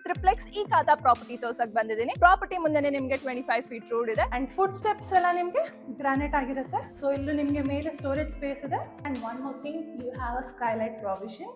Triplex ಈ ಖಾತಾ property ತೋರ್ಸಕ್ ಬಂದಿದ್ದೀನಿ. ಪ್ರಾಪರ್ಟಿ ಮುಂದೆ ನಿಮ್ಗೆ 25 ಫೀಟ್ ರೋಡ್ ಇದೆ ಅಂಡ್ ಫುಡ್ ಸ್ಟೆಪ್ಸ್ ಎಲ್ಲ ನಿಮ್ಗೆ ಗ್ರಾನೈಟ್ ಆಗಿರುತ್ತೆ. ಸೊ ಇಲ್ಲೂ ನಿಮ್ಗೆ ಮೇಲೆ ಸ್ಟೋರೇಜ್ ಸ್ಪೇಸ್ ಇದೆ and one more thing, you have a skylight provision.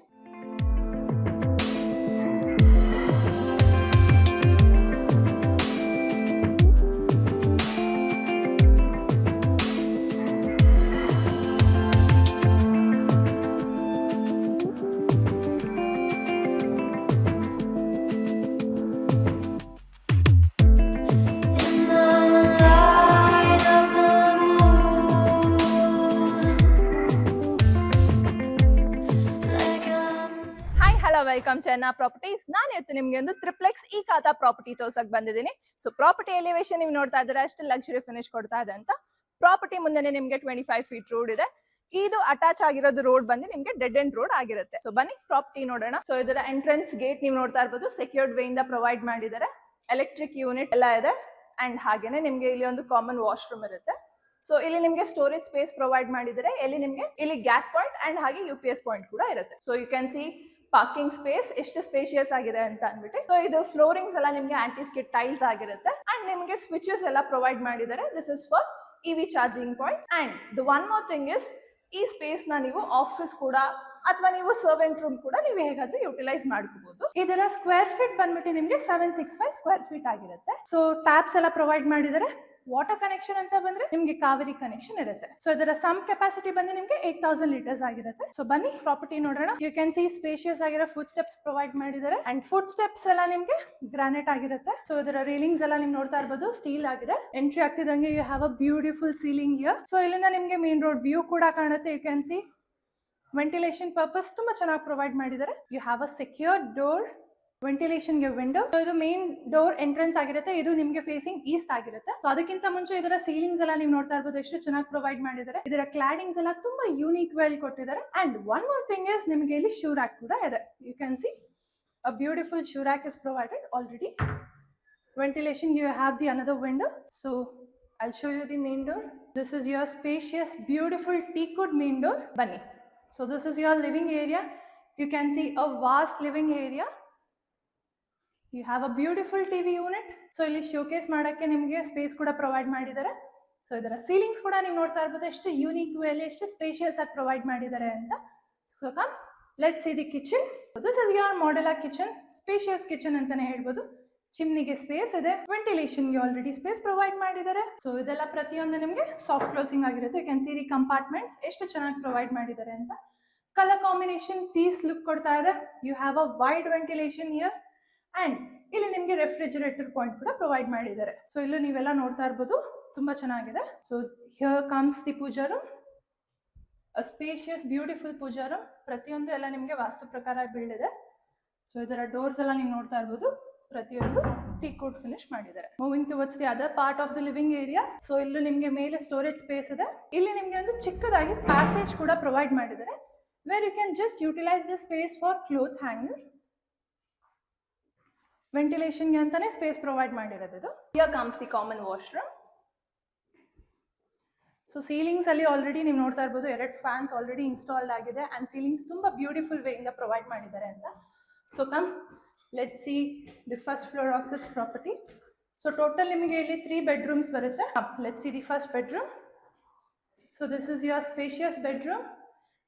Welcome Chenna properties. ನಾನು ಇವತ್ತು ನಿಮ್ಗೆ ಒಂದು ಟ್ರಿಪ್ಲೆಕ್ಸ್ ಈ ಖಾತಾ ಪ್ರಾಪರ್ಟಿ ತೋರ್ಸಕ್ ಬಂದಿದ್ದೀನಿ. ಸೊ ಪ್ರಾಪರ್ಟಿ ಎಲಿವೇಶನ್ ನೀವು ನೋಡ್ತಾ ಇದ್ರೆ ಅಷ್ಟು ಲಕ್ಸುರಿ ಫಿನಿಶ್ ಕೊಡ್ತಾ ಇದೆ ಅಂತ. ಪ್ರಾಪರ್ಟಿ ಮುಂದೆ ನಿಮ್ಗೆ 25 ಫೀಟ್ ರೋಡ್ ಇದೆ. ಇದು ಅಟ್ಯಾಚ್ ಆಗಿರೋದು ರೋಡ್ ಬಂದು ನಿಮ್ಗೆ ಡೆಡ್ ಎಂಡ್ ರೋಡ್ ಆಗಿರುತ್ತೆ. ಸೊ ಬನ್ನಿ ಪ್ರಾಪರ್ಟಿ ನೋಡೋಣ. ಸೊ ಇದರ ಎಂಟ್ರೆನ್ಸ್ ಗೇಟ್ ನೀವು ನೋಡ್ತಾ ಇರ್ಬೋದು, ಸೆಕ್ಯೂರ್ಡ್ ವೇ ಇಂದ ಪ್ರೊವೈಡ್ ಮಾಡಿದ್ದಾರೆ. ಎಲೆಕ್ಟ್ರಿಕ್ ಯೂನಿಟ್ ಎಲ್ಲ ಇದೆ ಅಂಡ್ ಹಾಗೇನೆ ನಿಮ್ಗೆ ಇಲ್ಲಿ ಒಂದು ಕಾಮನ್ ವಾಶ್ರೂಮ್ ಇರುತ್ತೆ. ಸೊ ಇಲ್ಲಿ ನಿಮ್ಗೆ ಸ್ಟೋರೇಜ್ ಸ್ಪೇಸ್ ಪ್ರೊವೈಡ್ ಮಾಡಿದರೆ ಇಲ್ಲಿ ಗ್ಯಾಸ್ ಪಾಯಿಂಟ್ ಅಂಡ್ ಹಾಗೆ UPS ಪಾಯಿಂಟ್ ಕೂಡ ಇರುತ್ತೆ. So you can see parking space ಎಷ್ಟು ಸ್ಪೇಷಿಯಸ್ ಆಗಿದೆ ಅಂತ ಅಂದ್ಬಿಟ್ಟು. ಸೊ ಇದು ಫ್ಲೋರಿಂಗ್ಸ್ ಎಲ್ಲ ನಿಮ್ಗೆ ಆಂಟಿ ಸ್ಕಿಡ್ ಟೈಲ್ಸ್ ಆಗಿರುತ್ತೆ ಅಂಡ್ ನಿಮ್ಗೆ ಸ್ವಿಚಸ್ ಎಲ್ಲ ಪ್ರೊವೈಡ್ ಮಾಡಿದ್ದಾರೆ. This is for EV charging point. And the one more thing is, ಈ ಸ್ಪೇಸ್ ನ ನೀವು ಆಫೀಸ್ ಕೂಡ ಅಥವಾ ನೀವು ಸರ್ವೆಂಟ್ ರೂಮ್ ಕೂಡ ನೀವು ಹೇಗಾದ್ರೂ ಯುಟಿಲೈಸ್ ಮಾಡ್ಕೋಬಹುದು. ಇದರ ಸ್ಕ್ವೇರ್ ಫೀಟ್ ಬಂದ್ಬಿಟ್ಟು ನಿಮ್ಗೆ 765 ಸ್ಕ್ವೇರ್ ಫೀಟ್ ಆಗಿರುತ್ತೆ. ಸೊ ಟ್ಯಾಪ್ಸ್ ಎಲ್ಲ ಪ್ರೊವೈಡ್ ಮಾಡಿದ್ದಾರೆ. ವಾಟರ್ ಕನೆಕ್ಷನ್ ಅಂತ ಬಂದ್ರೆ ನಿಮ್ಗೆ ಕಾವೇರಿ ಕನೆಕ್ಷನ್ ಇರುತ್ತೆ. ಸೊ ಇದರ ಸಮ್ ಕೆಪಾಸಿಟಿ ಬಂದು ನಿಮ್ಗೆ 8000 ಲೀಟರ್ಸ್ ಆಗಿರುತ್ತೆ. ಸೊ ಬನ್ನಿ ಪ್ರಾಪರ್ಟಿ ನೋಡೋಣ. ಯು ಕ್ಯಾನ್ ಸಿ ಸ್ಪೇಷಿಯಸ್ ಆಗಿರೋ ಫುಡ್ ಸ್ಟೆಪ್ಸ್ ಪ್ರೊವೈಡ್ ಮಾಡಿದ್ದಾರೆ ಅಂಡ್ ಫುಡ್ ಸ್ಟೆಪ್ಸ್ ಎಲ್ಲ ನಿಮ್ಗೆ ಗ್ರಾನೈಟ್ ಆಗಿರುತ್ತೆ. ಸೊ ಇದರ ರೇಲಿಂಗ್ಸ್ ಎಲ್ಲ ನೀವು ನೋಡ್ತಾ ಇರ್ಬೋದು, ಸ್ಟೀಲ್ ಆಗಿದೆ. ಎಂಟ್ರಿ ಆಗ್ತಿದಂಗೆ you have a beautiful ceiling here. So ಇಲ್ಲಿಂದ ನಿಮ್ಗೆ ಮೇನ್ ರೋಡ್ ವ್ಯೂ ಕೂಡ ಕಾಣುತ್ತೆ. You can see ventilation purpose ತುಂಬಾ ಚೆನ್ನಾಗಿ ಪ್ರೊವೈಡ್ ಮಾಡಿದ್ದಾರೆ. You have a secure door, ventilation ಗೆ ವಿಂಡೋ. ಇದು ಮೇನ್ ಡೋರ್ ಎಂಟ್ರೆನ್ಸ್ ಆಗಿರುತ್ತೆ. ಇದು ನಿಮ್ಗೆ ಫೇಸಿಂಗ್ ಈಸ್ಟ್ ಆಗಿರುತ್ತೆ. ಸೊ ಅದಕ್ಕಿಂತ ಮುಂಚೆ ಇದರ ಸೀಲಿಂಗ್ಸ್ ಎಲ್ಲ ನೀವು ನೋಡ್ತಾ ಇರ್ಬೋದು, ಎಷ್ಟು ಚೆನ್ನಾಗಿ ಪ್ರೊವೈಡ್ ಮಾಡಿದ್ದಾರೆ. ಇದರ ಕ್ಲಾಡಿಂಗ್ಸ್ ಎಲ್ಲ ತುಂಬಾ ಯೂನಿಕ್ ವೆಲ್ ಕೊಟ್ಟಿದ್ದಾರೆ. And one more thing is, ನಿಮಗೆ ಇಲ್ಲಿ ಶೂ ರ್ಯಾಕ್ ಕೂಡ ಇದೆ. You can see a beautiful shoe rack is provided already. Ventilation, you have the another window. So I'll show you the main door. This is your spacious beautiful teakwood main door. Bunny. So this is your living area. You can see a vast living area. You have a beautiful TV unit. So ಇಲ್ಲಿ showcase ಮಾಡಕ್ಕೆ ನಿಮಗೆ space ಕೂಡ provide ಮಾಡಿದ್ದಾರೆ. So ಇದರ ceilings ಕೂಡ ನೀವು ನೋಡ್ತಾ ಇರ್ಬೋದು, ಎಷ್ಟು ಯೂನಿಕ್ ವೇಲಿ ಎಷ್ಟು ಸ್ಪೇಷಿಯಸ್ ಆಗಿ ಪ್ರೊವೈಡ್ ಮಾಡಿದ್ದಾರೆ ಅಂತ. So come let's see the kitchen. This is your modular kitchen. Spacious kitchen ಅಂತಾನೆ ಹೇಳ್ಬೋದು. ಚಿಮ್ನಿಗೆ ಸ್ಪೇಸ್ ಇದೆ, ವೆಂಟಿಲೇಷನ್ಗೆ ಆಲ್ರೆಡಿ ಸ್ಪೇಸ್ ಪ್ರೊವೈಡ್ ಮಾಡಿದ್ದಾರೆ. ಸೊ ಇದೆಲ್ಲ ಪ್ರತಿಯೊಂದು ನಿಮಗೆ ಸಾಫ್ಟ್ ಕ್ಲೋಸಿಂಗ್ ಆಗಿರುತ್ತೆ. You can see the compartments ಎಷ್ಟು ಚೆನ್ನಾಗಿ ಪ್ರೊವೈಡ್ ಮಾಡಿದ್ದಾರೆ ಅಂತ. ಕಲರ್ ಕಾಂಬಿನೇಷನ್ ಪೀಸ್ ಲುಕ್ ಕೊಡ್ತಾ ಇದೆ. You have a wide ventilation here and ಇಲ್ಲಿ ನಿಮಗೆ ರೆಫ್ರಿಜರೇಟರ್ ಪಾಯಿಂಟ್ ಕೂಡ ಪ್ರೊವೈಡ್ ಮಾಡಿದ್ದಾರೆ. ಸೊ ಇಲ್ಲೂ ನೀವೆಲ್ಲ ನೋಡ್ತಾ ಇರ್ಬೋದು, ತುಂಬಾ ಚೆನ್ನಾಗಿದೆ. So here comes the puja room, a spacious beautiful puja room. ಪ್ರತಿಯೊಂದು ಎಲ್ಲ ನಿಮಗೆ ವಾಸ್ತು ಪ್ರಕಾರ ಬಿಲ್ಡ್ ಇದೆ. ಸೊ ಇದರ ಡೋರ್ಸ್ ಎಲ್ಲ ನೀವು ನೋಡ್ತಾ ಇರ್ಬೋದು, ಪ್ರತಿಯೊಂದು ಟೀಕ್ವುಡ್ ಫಿನಿಶ್ ಮಾಡಿದ್ದಾರೆ. Moving towards the other part of the living area. So ಇಲ್ಲೂ ನಿಮಗೆ ಮೇಲೆ ಸ್ಟೋರೇಜ್ ಸ್ಪೇಸ್ ಇದೆ. ಇಲ್ಲಿ ನಿಮಗೆ ಒಂದು ಚಿಕ್ಕದಾಗಿ ಪ್ಯಾಸೇಜ್ ಕೂಡ ಪ್ರೊವೈಡ್ ಮಾಡಿದ್ದಾರೆ, where you can just utilise the space for clothes hanger. ವೆಂಟಿಲೇಷನ್ಗೆ ಅಂತಾನೆ ಸ್ಪೇಸ್ ಪ್ರೊವೈಡ್ ಮಾಡಿರೋದು. Here comes the common washroom. So ceilings ಅಲ್ಲಿ ಆಲ್ರೆಡಿ ನೀವು ನೋಡ್ತಾ ಇರ್ಬೋದು, 2 ಫ್ಯಾನ್ಸ್ ಆಲ್ರೆಡಿ ಇನ್ಸ್ಟಾಲ್ಡ್ ಆಗಿದೆ ಅಂಡ್ ಸೀಲಿಂಗ್ಸ್ ತುಂಬಾ ಬ್ಯೂಟಿಫುಲ್ ವೇ ಇಂದ ಪ್ರೊವೈಡ್ ಮಾಡಿದ್ದಾರೆ ಅಂತ. So come let's see the first floor of this property. So total ನಿಮಗೆ ಇಲ್ಲಿ 3 ಬೆಡ್ರೂಮ್ಸ್ ಬರುತ್ತೆ. Let's see the first bedroom. So this is your spacious bedroom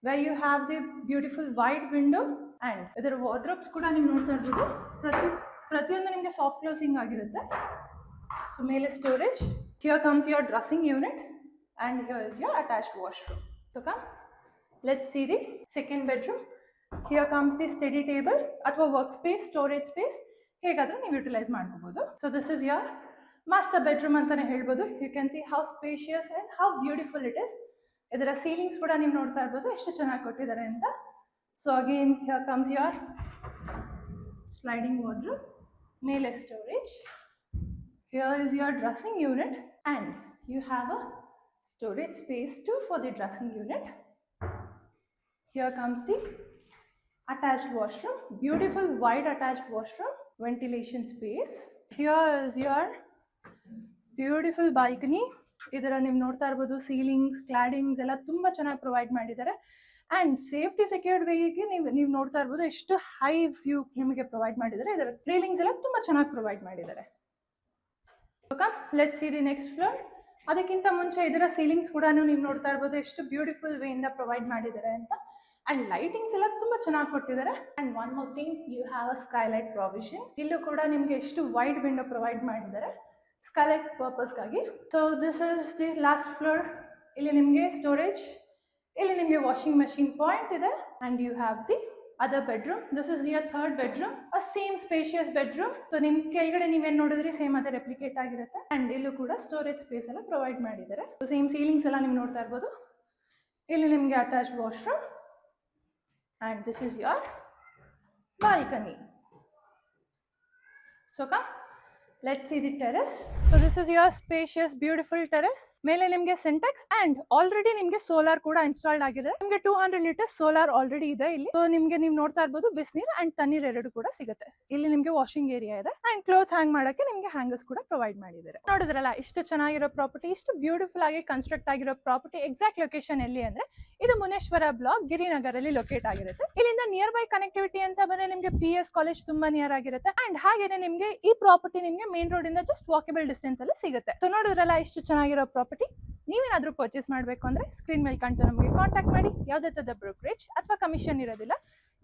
where you have the beautiful wide window and ಇದರ wardrobes ಕೂಡ ನೀವು ನೋಡ್ತಾ ಇರ್ಬೋದು, ಪ್ರತಿಯೊಂದು ನಿಮಗೆ ಸಾಫ್ಟ್ ಕ್ಲೋಸಿಂಗ್ ಆಗಿರುತ್ತೆ. ಸೊ ಮೇಲೆ storage. Here comes your dressing unit and here is your attached washroom. So come let's see the second bedroom. Here comes the study table ಅಥವಾ ವರ್ಕ್ ಸ್ಪೇಸ್, ಸ್ಟೋರೇಜ್ ಸ್ಪೇಸ್ ಹೇಗಾದ್ರೂ ನೀವು utilise ಮಾಡ್ಕೋಬಹುದು. So this is your master bedroom ಅಂತಾನೆ ಹೇಳ್ಬೋದು. You can see how spacious and how beautiful it is. ಇದರ ceilings ಕೂಡ ನೀವು ನೋಡ್ತಾ ಇರ್ಬೋದು, ಎಷ್ಟು ಚೆನ್ನಾಗಿ ಕೊಟ್ಟಿದ್ದಾರೆ ಅಂತ. So again here comes your sliding wardrobe, ಮೇಲೆ storage. Here is your dressing unit and you have a storage space too for the dressing unit. Here comes the attached washroom, beautiful wide attached washroom, ventilation space. Here is your beautiful balcony. ಇದರ ನೀವು ನೋಡ್ತಾ ಇರ್ಬೋದು, ceilings claddings ಎಲ್ಲ ತುಂಬಾ ಚೆನ್ನಾಗಿ provide ಮಾಡಿದ್ದಾರೆ and safety secured ವೇಗೆ ನೀವು ನೋಡ್ತಾ ಇರ್ಬೋದು ಎಷ್ಟು ಹೈ ವ್ಯೂ ನಿಮಗೆ ಪ್ರೊವೈಡ್ ಮಾಡಿದ್ದಾರೆ. ಇದರ ರೇಲಿಂಗ್ಸ್ ಎಲ್ಲ ತುಂಬಾ ಚೆನ್ನಾಗಿ ಪ್ರೊವೈಡ್ ಮಾಡಿದ್ದಾರೆ. Let's see the next floor. ಅದಕ್ಕಿಂತ ಮುಂಚೆ ಇದರ ಸೀಲಿಂಗ್ಸ್ ಕೂಡ ನೀವು ನೋಡ್ತಾ ಇರ್ಬೋದು ಎಷ್ಟು ಬ್ಯೂಟಿಫುಲ್ ವೇ ಇಂದ ಪ್ರೊವೈಡ್ ಮಾಡಿದ್ದಾರೆ ಅಂತ. ಅಂಡ್ ಲೈಟಿಂಗ್ಸ್ ಎಲ್ಲ ತುಂಬಾ ಚೆನ್ನಾಗಿ ಕೊಟ್ಟಿದ್ದಾರೆ. And one more thing, you have a skylight provision. ಇಲ್ಲೂ ಕೂಡ ನಿಮ್ಗೆ ಎಷ್ಟು ವೈಡ್ ವಿಂಡೋ ಪ್ರೊವೈಡ್ ಮಾಡಿದ್ದಾರೆ ಸ್ಕೈಲೈಟ್ ಪರ್ಪಸ್ಗಾಗಿ. So this is the last floor. ಇಲ್ಲಿ ನಿಮಗೆ ಸ್ಟೋರೇಜ್, ಇಲ್ಲಿ ನಿಮಗೆ ವಾಷಿಂಗ್ ಮಷೀನ್ ಪಾಯಿಂಟ್ ಇದೆ. And you have the other bedroom. This is your third bedroom, a same spacious bedroom. So ನಿಮ್ ಕೆಳಗಡೆ ನೀವೇನ್ ನೋಡಿದ್ರಿ ಸೇಮ್ ಅದೇ ರೆಪ್ಲಿಕೇಟ್ ಆಗಿರುತ್ತೆ. ಅಂಡ್ ಇಲ್ಲೂ ಕೂಡ ಸ್ಟೋರೇಜ್ ಸ್ಪೇಸ್ ಎಲ್ಲ ಪ್ರೊವೈಡ್ ಮಾಡಿದ್ದಾರೆ. ಸೇಮ್ ಸೀಲಿಂಗ್ಸ್ ಎಲ್ಲ ನೀವು ನೋಡ್ತಾ ಇರ್ಬೋದು. ಇಲ್ಲಿ ನಿಮಗೆ attached washroom. And this is your balcony. So let's see the terrace. So this is your spacious beautiful terrace. ಮೇಲೆ ನಿಮಗೆ ಸಿಂಟೆಕ್ಸ್ ಅಂಡ್ ಆಲ್ರೆಡಿ ನಿಮಗೆ ಸೋಲಾರ್ ಕೂಡ ಇನ್ಸ್ಟಾಲ್ಡ್ ಆಗಿದೆ. ನಿಮಗೆ 200 ಲೀಟರ್ಸ್ ಸೋಲಾರ್ ಆಲ್ರೆಡಿ ಇದೆ ಇಲ್ಲಿ. ಸೊ ನಿಮಗೆ ನೀವು ನೋಡ್ತಾ ಇರ್ಬೋದು ಬಿಸಿನೀರ್ ಅಂಡ್ ತಣ್ಣೀರ್ ಎರಡು ಕೂಡ ಸಿಗುತ್ತೆ. ಇಲ್ಲಿ ನಿಮಗೆ ವಾಷಿಂಗ್ ಏರಿಯಾ ಇದೆ ಅಂಡ್ ಕ್ಲೋತ್ಸ್ ಹ್ಯಾಂಗ್ ಮಾಡಕ್ಕೆ ನಿಮಗೆ ಹ್ಯಾಂಗರ್ಸ್ ಕೂಡ ಪ್ರೊವೈಡ್ ಮಾಡಿದ್ದಾರೆ. ನೋಡಿದ್ರಲ್ಲ ಇಷ್ಟು ಚೆನ್ನಾಗಿರೋ ಪ್ರಾಪರ್ಟಿ, ಇಷ್ಟು ಬ್ಯೂಟಿಫುಲ್ ಆಗಿ ಕನ್ಸ್ಟ್ರಕ್ಟ್ ಆಗಿರೋ ಪ್ರಾಪರ್ಟಿ. ಎಕ್ಸಾಕ್ಟ್ ಲೊಕೇಶನ್ ಎಲ್ಲಿ ಅಂದ್ರೆ ಇದು ಮುನೇಶ್ವರ ಬ್ಲಾಕ್ ಗಿರಿನಗರ್ ಅಲ್ಲಿ ಲೊಕೇಟ್ ಆಗಿರುತ್ತೆ. ಇಲ್ಲಿಂದ ನಿಯರ್ ಬೈ ಕನೆಕ್ಟಿವಿಟಿ ಅಂತ ಬಂದ್ರೆ ನಿಮಗೆ PS ಕಾಲೇಜ್ ತುಂಬಾ ನಿಯರ್ ಆಗಿರುತ್ತೆ. ಅಂಡ್ ಹಾಗೇನೆ ನಿಮಗೆ ಈ ಪ್ರಾಪರ್ಟಿ ನಿಮಗೆ ಮೇನ್ ರೋಡ್ ಇಂದ ಜಸ್ಟ್ ವಾಕಬಲ್ ಡಿಸ್ಟೆನ್ಸ್ ಅಲ್ಲಿ ಸಿಗುತ್ತೆ. ಸೊ ನೋಡಿದ್ರಲ್ಲ ಇಷ್ಟು ಚೆನ್ನಾಗಿರೋ ಪ್ರಾಪರ್ಟಿ. ನೀವೇನಾದ್ರೂ ಪರ್ಚೇಸ್ ಮಾಡಬೇಕು ಅಂದ್ರೆ ಸ್ಕ್ರೀನ್ ಮೇಲೆ ಕಾಣ್ತಾ ನಮಗೆ ಕಾಂಟ್ಯಾಕ್ಟ್ ಮಾಡಿ. ಯಾವುದೇ ತರದ ಬ್ರೋಕರೇಜ್ ಅಥವಾ ಕಮಿಷನ್ ಇರೋದಿಲ್ಲ.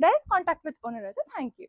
ಡೈರೆಕ್ಟ್ ಕಾಂಟ್ಯಾಕ್ಟ್ ವಿತ್ ಓನರ್ ಇರುತ್ತೆ. Thank you.